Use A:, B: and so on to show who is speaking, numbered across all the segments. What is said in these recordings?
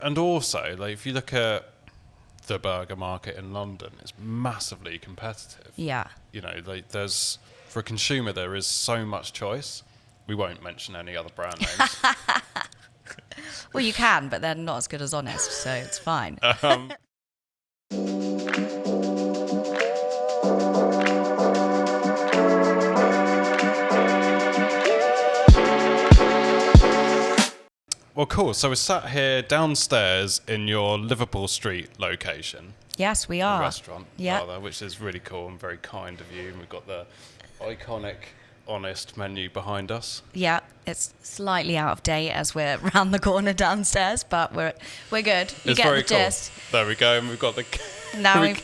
A: And also, like, if you look at the burger market in London, it's massively competitive.
B: Yeah.
A: You know, like, for a consumer, there is so much choice. We won't mention any other brand names.
B: Well, you can, but they're not as good as Honest, so it's fine.
A: Well, cool. So we're sat here downstairs in your Liverpool Street location.
B: Yes, we are.
A: Restaurant,
B: yeah.
A: rather, which is really cool and very kind of you. And we've got the iconic Honest menu behind us.
B: Yeah, it's slightly out of date as we're round the corner downstairs, but we're good. You
A: It's
B: get
A: very
B: the gist.
A: cool. There we go. And we've got the...
B: Now
A: we've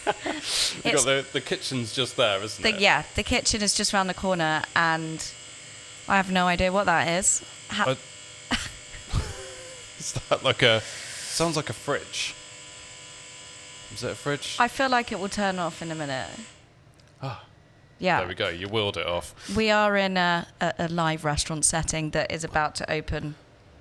A: got the kitchen's just there, isn't it?
B: Yeah, the kitchen is just round the corner, and I have no idea what that is.
A: Is that like a... Sounds like a fridge. Is it a fridge?
B: I feel like it will turn off in a minute.
A: Ah.
B: Yeah.
A: There we go. You wheeled it off.
B: We are in a live restaurant setting that is about to open.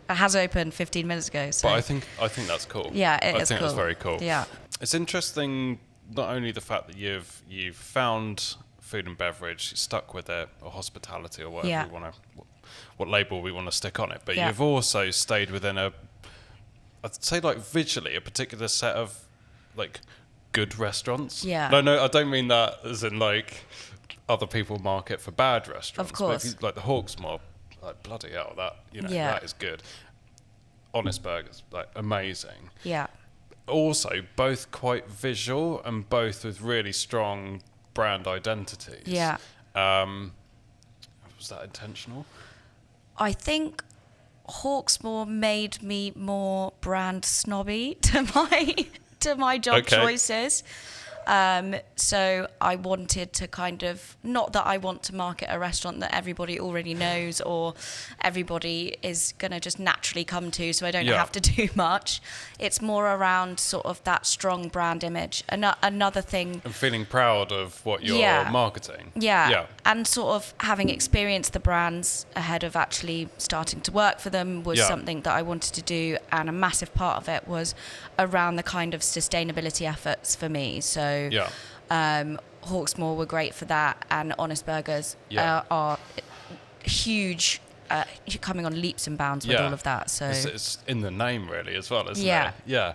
B: It has opened 15 minutes ago. So.
A: But I think that's cool.
B: Yeah,
A: I
B: is
A: think
B: cool.
A: that's very cool.
B: Yeah.
A: It's interesting, not only the fact that you've found food and beverage, stuck with it, or hospitality, or whatever you want to, what label we want to stick on it, but you've also stayed within I'd say, like, visually a particular set of, like, good restaurants.
B: Yeah.
A: No, I don't mean that as in, like, other people market for bad restaurants.
B: Of course.
A: But if you, like the Hawksmoor, like, bloody hell, that, that is good. Honest Burgers, like, amazing.
B: Yeah.
A: Also, both quite visual and both with really strong brand identities.
B: Yeah.
A: Was that intentional?
B: I think Hawksmoor made me more brand snobby to my job choices. So I wanted to kind of, not that I want to market a restaurant that everybody already knows or everybody is going to just naturally come to, so I don't have to do much. It's more around sort of that strong brand image. Another thing...
A: And feeling proud of what you're marketing.
B: Yeah. And sort of having experienced the brands ahead of actually starting to work for them was something that I wanted to do, and a massive part of it was around the kind of sustainability efforts for me. So Hawksmoor were great for that, and Honest Burgers are huge, coming on leaps and bounds with all of that. So
A: it's in the name really as well, isn't
B: it?
A: Yeah.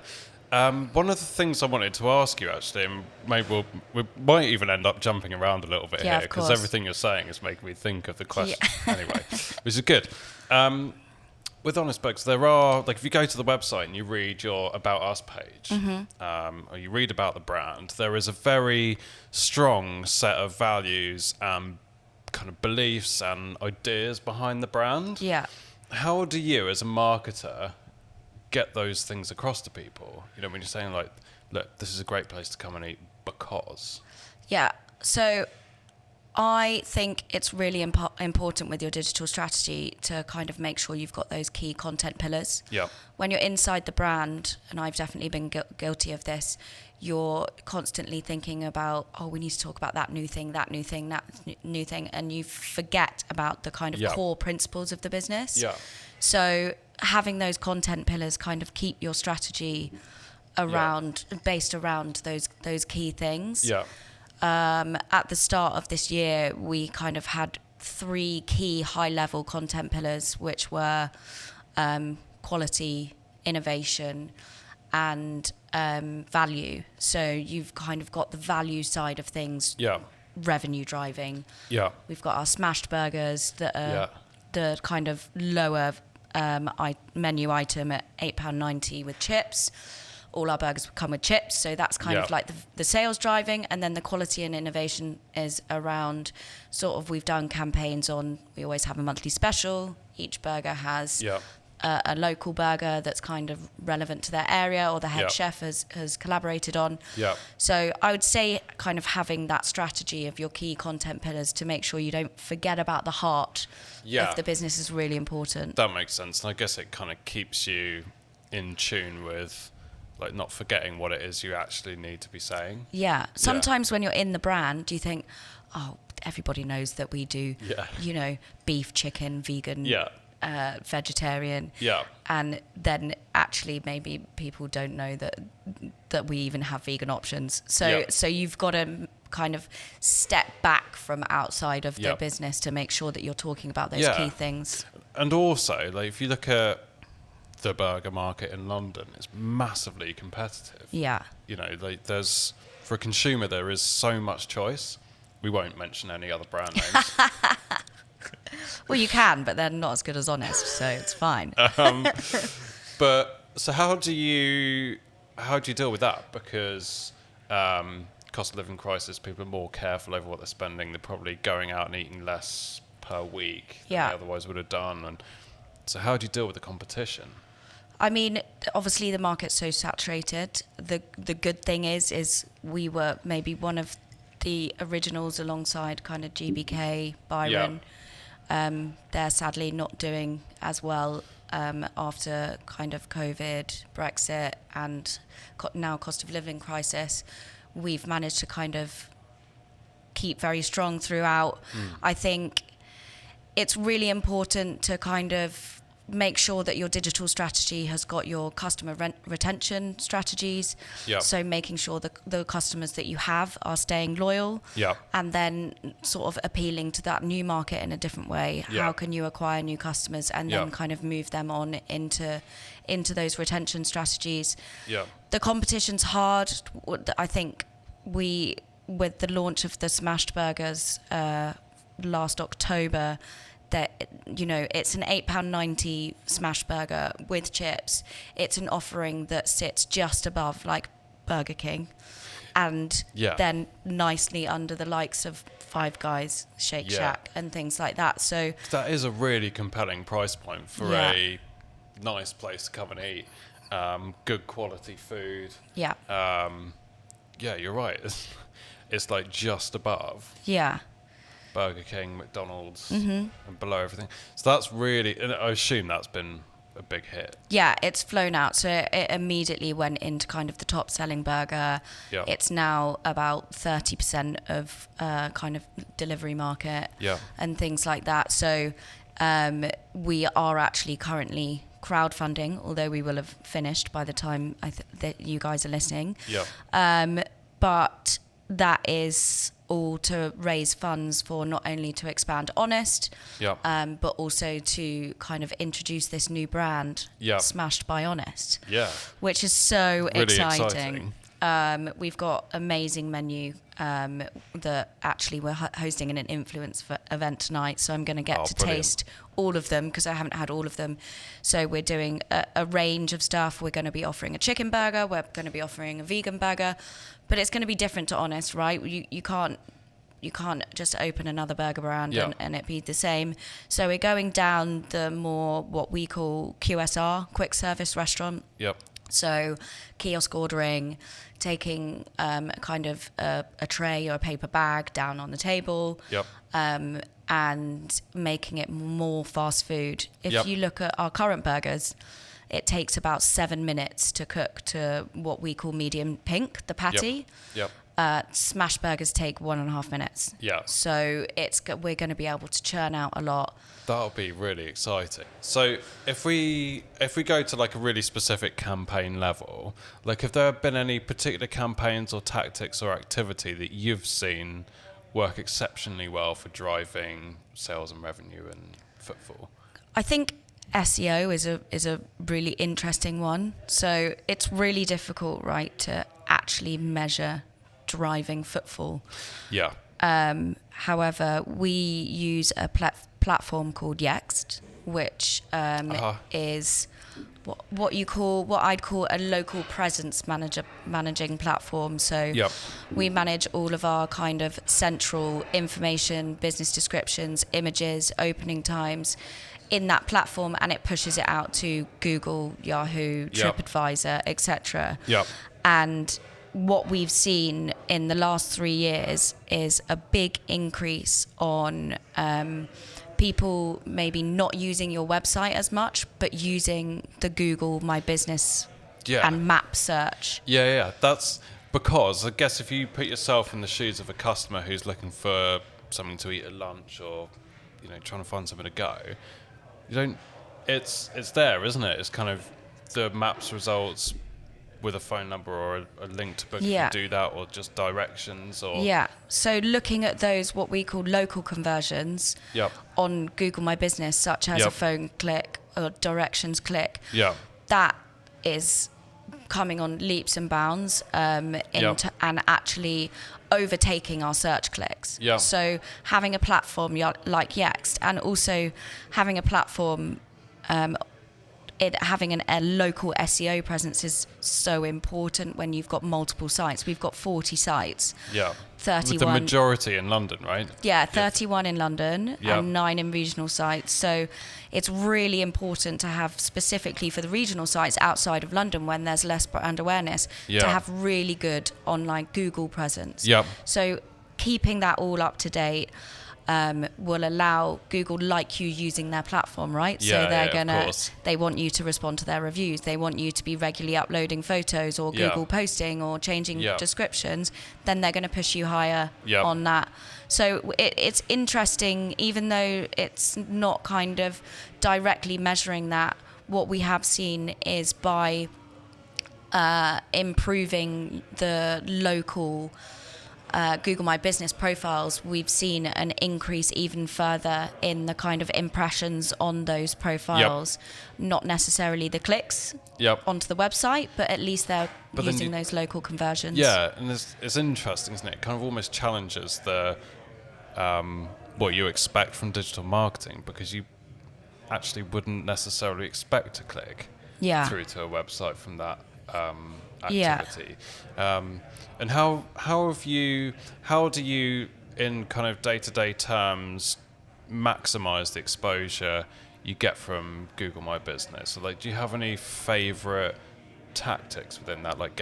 A: One of the things I wanted to ask you, actually, and maybe we might even end up jumping around a little bit here, because everything you're saying is making me think of the question anyway, which is good. With Honest Burgers, there are, like, if you go to the website and you read your About Us page, or you read about the brand, there is a very strong set of values and kind of beliefs and ideas behind the brand.
B: Yeah.
A: How do you, as a marketer, get those things across to people? You know, when you're saying, like, look, this is a great place to come and eat because...
B: Yeah, so... I think it's really important with your digital strategy to kind of make sure you've got those key content pillars.
A: Yeah.
B: When you're inside the brand, and I've definitely been guilty of this, you're constantly thinking about, we need to talk about that new thing, and you forget about the kind of core principles of the business.
A: Yeah.
B: So having those content pillars kind of keep your strategy based around those key things.
A: Yeah.
B: At the start of this year, we kind of had 3 key high-level content pillars, which were quality, innovation, and value. So you've kind of got the value side of things, revenue driving.
A: Yeah.
B: We've got our smashed burgers that are the kind of lower menu item at £8.90 with chips. All our burgers come with chips, so that's kind of like the sales driving, and then the quality and innovation is around sort of, we've done campaigns on, we always have a monthly special. Each burger has a local burger that's kind of relevant to their area, or the head chef has collaborated on. Yeah. So I would say kind of having that strategy of your key content pillars to make sure you don't forget about the heart of the business is really important.
A: That makes sense, and I guess it kind of keeps you in tune with, like, not forgetting what it is you actually need to be saying.
B: Yeah. Sometimes when you're in the brand, you think, everybody knows that we do, beef, chicken, vegan, vegetarian.
A: Yeah.
B: And then actually maybe people don't know that we even have vegan options. So you've got to kind of step back from outside of the business to make sure that you're talking about those key things.
A: And also, like, if you look at the burger market in London, it's massively competitive.
B: Yeah.
A: You know, like, there's, for a consumer, there is so much choice. We won't mention any other brand names.
B: Well, you can, but they're not as good as Honest, so it's fine.
A: But so how do you deal with that? Because cost of living crisis, people are more careful over what they're spending. They're probably going out and eating less per week than they otherwise would have done. And so how do you deal with the competition?
B: I mean, obviously the market's so saturated. The good thing is we were maybe one of the originals alongside kind of GBK, Byron. They're sadly not doing as well after kind of COVID, Brexit, and now cost of living crisis. We've managed to kind of keep very strong throughout. I think it's really important to kind of make sure that your digital strategy has got your customer retention strategies. So making sure the customers that you have are staying loyal. And then sort of appealing to that new market in a different way. How can you acquire new customers and then kind of move them on into those retention strategies? The competition's hard. I think with the launch of the smashed burgers last October, that, you know, it's an £8.90 smash burger with chips. It's an offering that sits just above like Burger King, and then nicely under the likes of Five Guys, Shake Shack, and things like that. So
A: that is a really compelling price point for a nice place to come and eat. Good quality food. Yeah, you're right. It's like just above. Burger King, McDonald's, and below everything. So that's really, and I assume that's been a big hit. Yeah,
B: it's flown out. So it immediately went into kind of the top selling burger. It's now about 30% of kind of delivery market and things like that. So we are actually currently crowdfunding, although we will have finished by the time that you guys are listening. But that is all to raise funds for not only to expand Honest, but also to kind of introduce this new brand, Smashed by Honest, which is so really exciting. We've got amazing menu that actually we're hosting an influence event tonight, so I'm going to get to taste all of them because I haven't had all of them. So we're doing a range of stuff. We're going to be offering a chicken burger, we're going to be offering a vegan burger, but it's going to be different to Honest, right? You can't just open another burger brand and it be the same. So we're going down the more what we call QSR, quick service restaurant. So kiosk ordering, taking kind of a tray or a paper bag down on the table, and making it more fast food. If you look at our current burgers, it takes about 7 minutes to cook to what we call medium pink, the patty. Smash burgers take 1.5 minutes. So we're going to be able to churn out a lot.
A: That'll be really exciting. So if we go to like a really specific campaign level, like have there been any particular campaigns or tactics or activity that you've seen work exceptionally well for driving sales and revenue and footfall?
B: I think SEO is a really interesting one. So it's really difficult, right, to actually measure driving footfall. However, we use a platform called Yext, which is what I'd call a local presence managing platform. So we manage all of our kind of central information, business descriptions, images, opening times in that platform, and it pushes it out to Google, Yahoo, TripAdvisor, etc. And what we've seen in the last 3 years is a big increase on people maybe not using your website as much, but using the Google My Business and map search.
A: That's because I guess if you put yourself in the shoes of a customer who's looking for something to eat at lunch or, you know, trying to find somewhere to go, you don't it's there, isn't it? It's kind of the maps results with a phone number or a link to book if you do that, or just directions, or
B: so looking at those what we call local conversions on Google My Business, such as a phone click or directions click, that is coming on leaps and bounds and actually overtaking our search clicks. So having a platform like Yext, and also having a platform having a local SEO presence is so important when you've got multiple sites. We've got 40 sites. 31.
A: With the majority in London, right?
B: 31 in London and 9 in regional sites. So it's really important to have, specifically for the regional sites outside of London when there's less brand awareness, to have really good online Google presence. So keeping that all up to date will allow Google like you using their platform, right? So they want you to respond to their reviews. They want you to be regularly uploading photos or Google posting or changing descriptions. Then they're going to push you higher on that. So it's interesting, even though it's not kind of directly measuring that, what we have seen is by improving the local Google My Business profiles, we've seen an increase even further in the kind of impressions on those profiles. Not necessarily the clicks onto the website, but at least they're using those local conversions.
A: And it's interesting, isn't it? It kind of almost challenges the what you expect from digital marketing, because you actually wouldn't necessarily expect to click through to a website from that activity. And how do you in kind of day-to-day terms maximize the exposure you get from Google My Business? So like, do you have any favorite tactics within that, like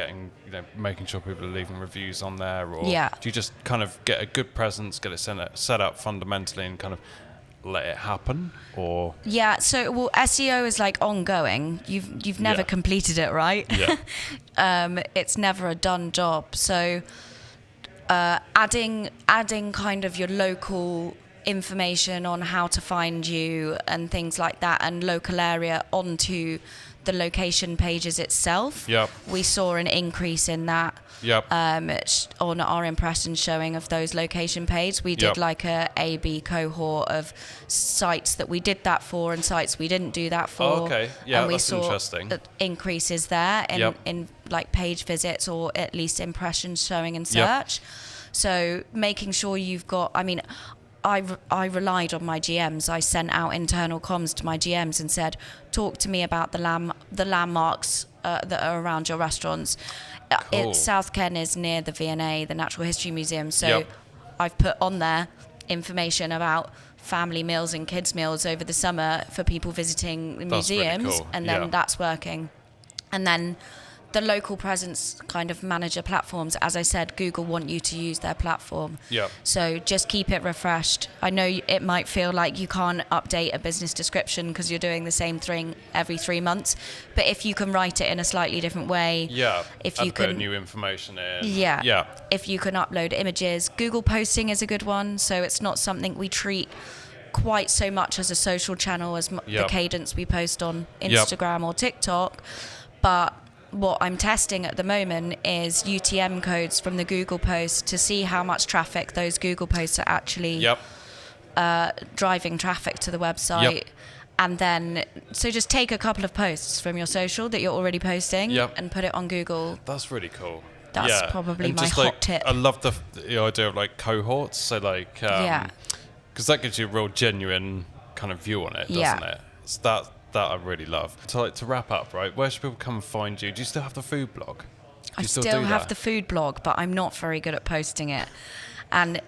A: making sure people are leaving reviews on there, or do you just kind of get a good presence, get it set up fundamentally and kind of let it happen? Or
B: so SEO is like ongoing. You've never completed it, right? It's never a done job. So adding kind of your local information on how to find you and things like that, and local area onto the location pages itself, we saw an increase in that. On our impressions showing of those location pages. We did like a A/B cohort of sites that we did that for and sites we didn't do that for.
A: And we saw interesting
B: increases there in like page visits, or at least impressions showing in search. So making sure you've got, I relied on my GMs. I sent out internal comms to my GMs and said, talk to me about the landmarks that are around your restaurants. South Ken is near the V&A, the Natural History Museum. So I've put on there information about family meals and kids meals over the summer for people visiting the museums.
A: Really cool.
B: And then that's working. And then the local presence kind of manager platforms, as I said, Google want you to use their platform. So just keep it refreshed. I know it might feel like you can't update a business description because you're doing the same thing every 3 months, but if you can write it in a slightly different way, if you can
A: put new information in,
B: if you can upload images, Google posting is a good one. So it's not something we treat quite so much as a social channel as the cadence we post on Instagram or TikTok, but what I'm testing at the moment is UTM codes from the Google posts to see how much traffic those Google posts are actually driving traffic to the website. And then, so just take a couple of posts from your social that you're already posting and put it on Google.
A: That's really cool.
B: That's probably
A: and
B: my hot tip.
A: I love the idea of like cohorts. So like, because that gives you a real genuine kind of view on it, doesn't it? So that I really love. So to wrap up, right, where should people come and find you? Do you still have the food blog?
B: I still have the food blog, but I'm not very good at posting it. And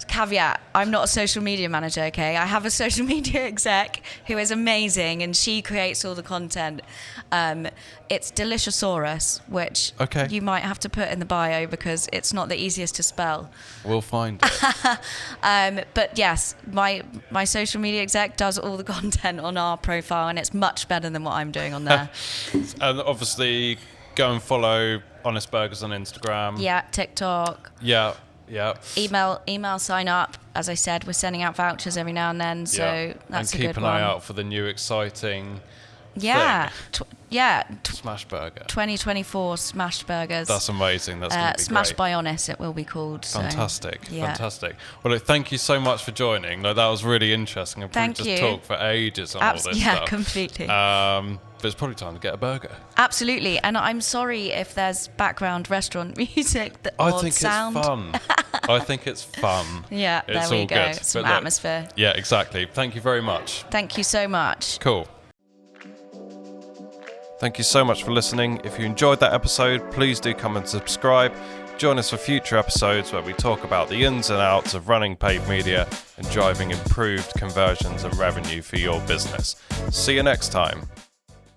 B: caveat, I'm not a social media manager, okay? I have a social media exec who is amazing, and she creates all the content. It's Deliciosaurus, which you might have to put in the bio because it's not the easiest to spell.
A: We'll find it.
B: But yes, my social media exec does all the content on our profile, and it's much better than what I'm doing on there.
A: And obviously, go and follow Honest Burgers on Instagram.
B: TikTok.
A: Yeah.
B: Email sign up. as I said, we're sending out vouchers every now and then, so that's a good one.
A: And keep an eye out for the new exciting Smash Burger.
B: 2024 Smashed Burgers.
A: That's amazing. That's going to be
B: Smashed
A: great.
B: by Honest, it will be called.
A: Fantastic.
B: So,
A: Fantastic. Well, look, thank you so much for joining. No, that was really interesting. I've probably just talked for ages on all this stuff.
B: Yeah, completely.
A: But it's probably time to get a burger.
B: Absolutely. And I'm sorry if there's background restaurant music or sound.
A: It's fun. I think it's fun.
B: Yeah,
A: it's
B: there we go.
A: Good.
B: Some atmosphere.
A: Yeah, exactly. Thank you very much.
B: Thank you so much.
A: Cool. Thank you so much for listening. If you enjoyed that episode, please do come and subscribe. Join us for future episodes where we talk about the ins and outs of running paid media and driving improved conversions and revenue for your business. See you next time.